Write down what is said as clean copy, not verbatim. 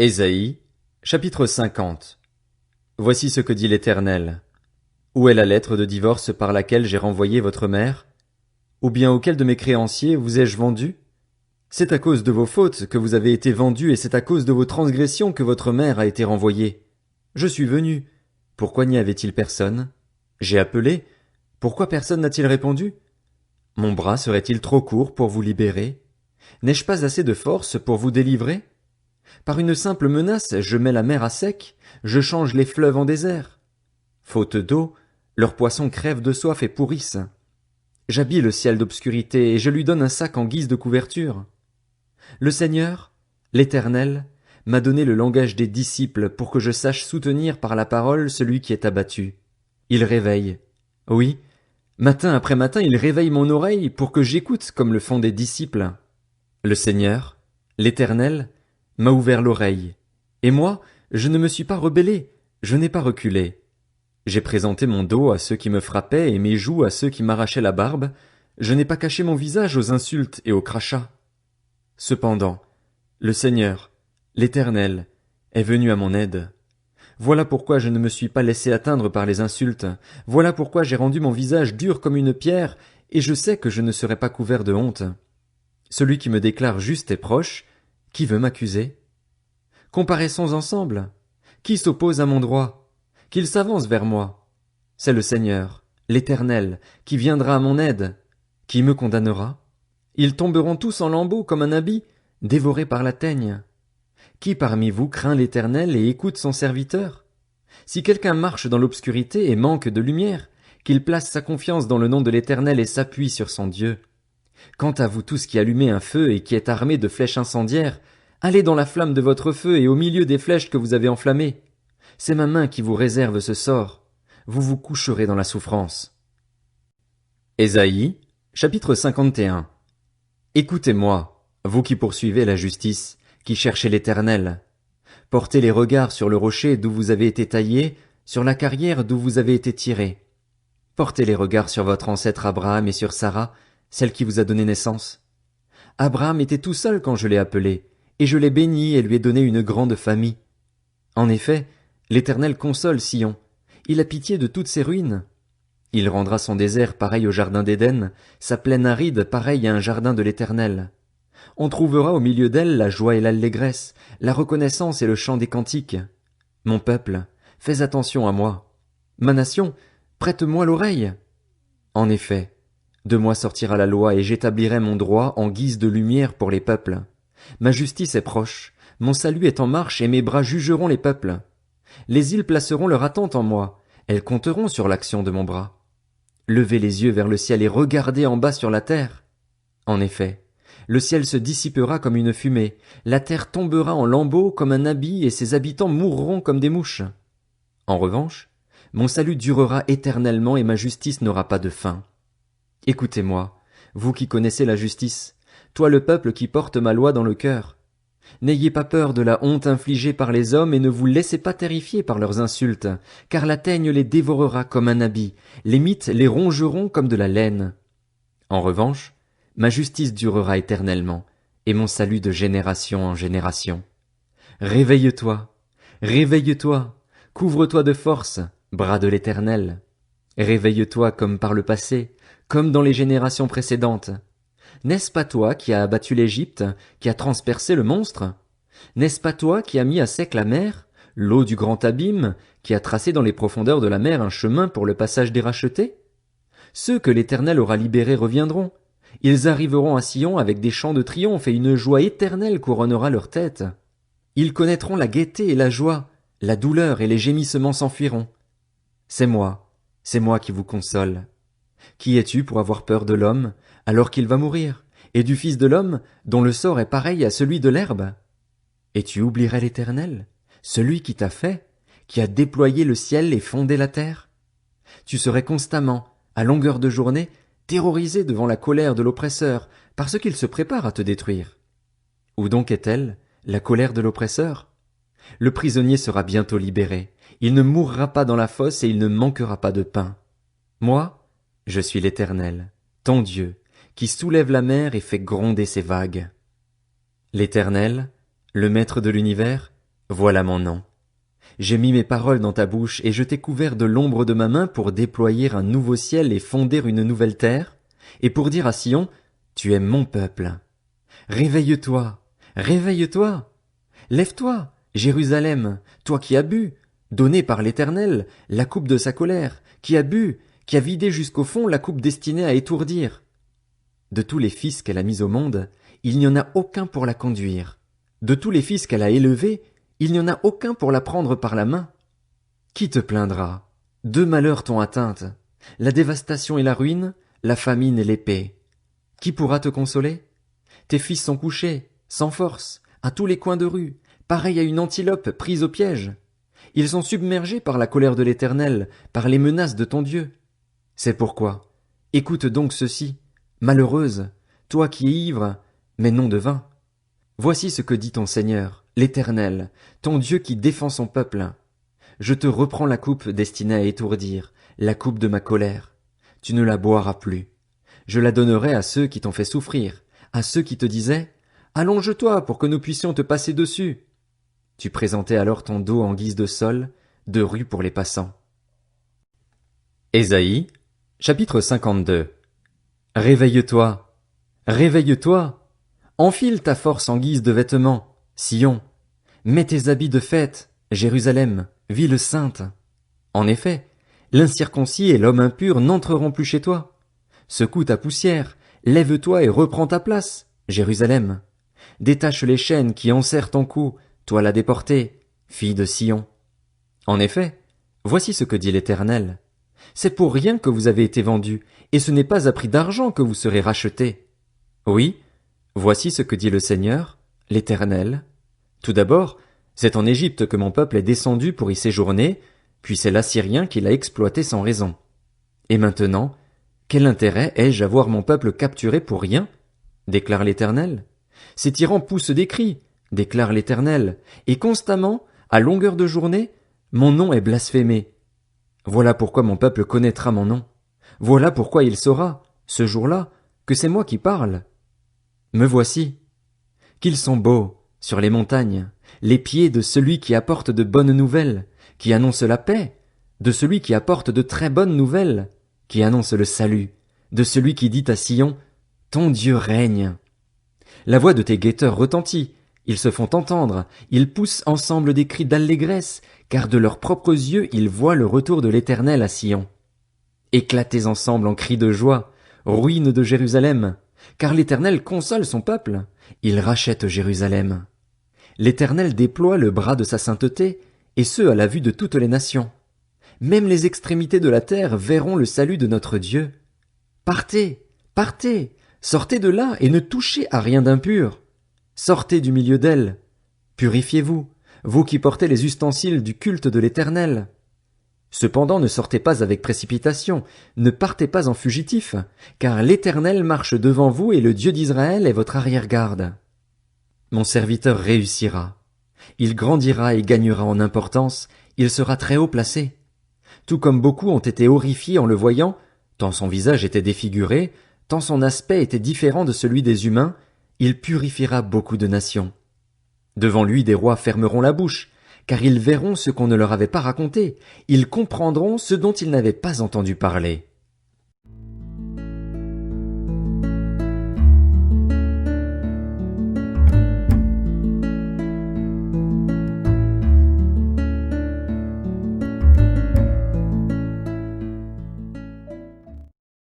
Ésaïe, chapitre 50. Voici ce que dit l'Éternel. Où est la lettre de divorce par laquelle j'ai renvoyé votre mère? Ou bien auquel de mes créanciers vous ai-je vendu? C'est à cause de vos fautes que vous avez été vendus et c'est à cause de vos transgressions que votre mère a été renvoyée. Je suis venu. Pourquoi n'y avait-il personne? J'ai appelé. Pourquoi personne n'a-t-il répondu? Mon bras serait-il trop court pour vous libérer? N'ai-je pas assez de force pour vous délivrer? Par une simple menace, je mets la mer à sec, je change les fleuves en désert. Faute d'eau, leurs poissons crèvent de soif et pourrissent. J'habille le ciel d'obscurité et je lui donne un sac en guise de couverture. Le Seigneur, l'Éternel, m'a donné le langage des disciples pour que je sache soutenir par la parole celui qui est abattu. Il réveille. Oui, matin après matin, il réveille mon oreille pour que j'écoute comme le font des disciples. Le Seigneur, l'Éternel, m'a ouvert l'oreille. Et moi, je ne me suis pas rebellé, je n'ai pas reculé. J'ai présenté mon dos à ceux qui me frappaient et mes joues à ceux qui m'arrachaient la barbe. Je n'ai pas caché mon visage aux insultes et aux crachats. Cependant, le Seigneur, l'Éternel, est venu à mon aide. Voilà pourquoi je ne me suis pas laissé atteindre par les insultes. Voilà pourquoi j'ai rendu mon visage dur comme une pierre, et je sais que je ne serai pas couvert de honte. Celui qui me déclare juste est proche. Qui veut m'accuser? Comparaissons ensemble. Qui s'oppose à mon droit? Qu'il s'avance vers moi. C'est le Seigneur, l'Éternel, qui viendra à mon aide. Qui me condamnera? Ils tomberont tous en lambeaux comme un habit, dévorés par la teigne. Qui parmi vous craint l'Éternel et écoute son serviteur? Si quelqu'un marche dans l'obscurité et manque de lumière, qu'il place sa confiance dans le nom de l'Éternel et s'appuie sur son Dieu. Quant à vous tous qui allumez un feu et qui êtes armés de flèches incendiaires, allez dans la flamme de votre feu et au milieu des flèches que vous avez enflammées. C'est ma main qui vous réserve ce sort. Vous vous coucherez dans la souffrance. Ésaïe, chapitre 51. Écoutez-moi, vous qui poursuivez la justice, qui cherchez l'Éternel. Portez les regards sur le rocher d'où vous avez été taillés, sur la carrière d'où vous avez été tirés. Portez les regards sur votre ancêtre Abraham et sur Sarah, celle qui vous a donné naissance. Abraham était tout seul quand je l'ai appelé, et je l'ai béni et lui ai donné une grande famille. En effet, l'Éternel console Sion, il a pitié de toutes ses ruines. Il rendra son désert pareil au jardin d'Éden, sa plaine aride pareille à un jardin de l'Éternel. On trouvera au milieu d'elle la joie et l'allégresse, la reconnaissance et le chant des cantiques. Mon peuple, fais attention à moi. Ma nation, prête-moi l'oreille. En effet, de moi sortira la loi et j'établirai mon droit en guise de lumière pour les peuples. Ma justice est proche, mon salut est en marche et mes bras jugeront les peuples. Les îles placeront leur attente en moi, elles compteront sur l'action de mon bras. Levez les yeux vers le ciel et regardez en bas sur la terre. En effet, le ciel se dissipera comme une fumée, la terre tombera en lambeaux comme un habit et ses habitants mourront comme des mouches. En revanche, mon salut durera éternellement et ma justice n'aura pas de fin. Écoutez-moi, vous qui connaissez la justice, toi le peuple qui porte ma loi dans le cœur. N'ayez pas peur de la honte infligée par les hommes et ne vous laissez pas terrifier par leurs insultes, car la teigne les dévorera comme un habit, les mythes les rongeront comme de la laine. En revanche, ma justice durera éternellement, et mon salut de génération en génération. Réveille-toi, réveille-toi, couvre-toi de force, bras de l'Éternel. Réveille-toi comme par le passé, comme dans les générations précédentes. N'est-ce pas toi qui as abattu l'Égypte, qui as transpercé le monstre? N'est-ce pas toi qui as mis à sec la mer, l'eau du grand abîme, qui a tracé dans les profondeurs de la mer un chemin pour le passage des rachetés? Ceux que l'Éternel aura libérés reviendront. Ils arriveront à Sion avec des chants de triomphe et une joie éternelle couronnera leur tête. Ils connaîtront la gaieté et la joie, la douleur et les gémissements s'enfuiront. C'est moi qui vous console. Qui es-tu pour avoir peur de l'homme, alors qu'il va mourir, et du Fils de l'homme, dont le sort est pareil à celui de l'herbe? Et tu oublierais l'Éternel, celui qui t'a fait, qui a déployé le ciel et fondé la terre? Tu serais constamment, à longueur de journée, terrorisé devant la colère de l'oppresseur, parce qu'il se prépare à te détruire. Où donc est-elle, la colère de l'oppresseur? Le prisonnier sera bientôt libéré, il ne mourra pas dans la fosse et il ne manquera pas de pain. Moi, je suis l'Éternel, ton Dieu, qui soulève la mer et fait gronder ses vagues. L'Éternel, le Maître de l'univers, Voilà mon nom. J'ai mis mes paroles dans ta bouche et je t'ai couvert de l'ombre de ma main pour déployer un nouveau ciel et fonder une nouvelle terre, et pour dire à Sion, tu es mon peuple. Réveille-toi, réveille-toi. Lève-toi, Jérusalem, toi qui as bu, donné par l'Éternel, la coupe de sa colère, qui a bu, qui a vidé jusqu'au fond la coupe destinée à étourdir. De tous les fils qu'elle a mis au monde, il n'y en a aucun pour la conduire. De tous les fils qu'elle a élevés, il n'y en a aucun pour la prendre par la main. Qui te plaindra? Deux malheurs t'ont atteinte, la dévastation et la ruine, la famine et l'épée. Qui pourra te consoler? Tes fils sont couchés, sans force, à tous les coins de rue, pareils à une antilope prise au piège. Ils sont submergés par la colère de l'Éternel, par les menaces de ton Dieu. C'est pourquoi, écoute donc ceci, malheureuse, toi qui es ivre, mais non de vin. Voici ce que dit ton Seigneur, l'Éternel, ton Dieu qui défend son peuple. Je te reprends la coupe destinée à étourdir, la coupe de ma colère. Tu ne la boiras plus. Je la donnerai à ceux qui t'ont fait souffrir, à ceux qui te disaient « Allonge-toi pour que nous puissions te passer dessus ». Tu présentais alors ton dos en guise de sol, de rue pour les passants. Ésaïe, chapitre 52. Réveille-toi, réveille-toi, enfile ta force en guise de vêtements, Sion, mets tes habits de fête, Jérusalem, ville sainte. En effet, l'incirconcis et l'homme impur n'entreront plus chez toi. Secoue ta poussière, lève-toi et reprends ta place, Jérusalem. Détache les chaînes qui enserrent ton cou, toi la déportée, fille de Sion. En effet, voici ce que dit l'Éternel. C'est pour rien que vous avez été vendus, et ce n'est pas à prix d'argent que vous serez rachetés. Oui, voici ce que dit le Seigneur, l'Éternel. Tout d'abord, c'est en Égypte que mon peuple est descendu pour y séjourner, puis c'est l'Assyrien qui l'a exploité sans raison. Et maintenant, quel intérêt ai-je à voir mon peuple capturé pour rien? Déclare l'Éternel. Ces tyrans poussent des cris, déclare l'Éternel, et constamment, à longueur de journée, mon nom est blasphémé. Voilà pourquoi mon peuple connaîtra mon nom. Voilà pourquoi il saura, ce jour-là, que c'est moi qui parle. Me voici. Qu'ils sont beaux, sur les montagnes, les pieds de celui qui apporte de bonnes nouvelles, qui annonce la paix, de celui qui apporte de très bonnes nouvelles, qui annonce le salut, de celui qui dit à Sion, ton Dieu règne. La voix de tes guetteurs retentit, ils se font entendre, ils poussent ensemble des cris d'allégresse, car de leurs propres yeux ils voient le retour de l'Éternel à Sion. Éclatez ensemble en cris de joie, ruines de Jérusalem, car l'Éternel console son peuple, il rachète Jérusalem. L'Éternel déploie le bras de sa sainteté, et ce à la vue de toutes les nations. Même les extrémités de la terre verront le salut de notre Dieu. Partez, partez, sortez de là et ne touchez à rien d'impur. Sortez du milieu d'elle. Purifiez-vous, vous qui portez les ustensiles du culte de l'Éternel. Cependant ne sortez pas avec précipitation, ne partez pas en fugitif, car l'Éternel marche devant vous et le Dieu d'Israël est votre arrière-garde. Mon serviteur réussira. Il grandira et gagnera en importance, il sera très haut placé. Tout comme beaucoup ont été horrifiés en le voyant, tant son visage était défiguré, tant son aspect était différent de celui des humains, il purifiera beaucoup de nations. Devant lui des rois fermeront la bouche, car ils verront ce qu'on ne leur avait pas raconté, ils comprendront ce dont ils n'avaient pas entendu parler.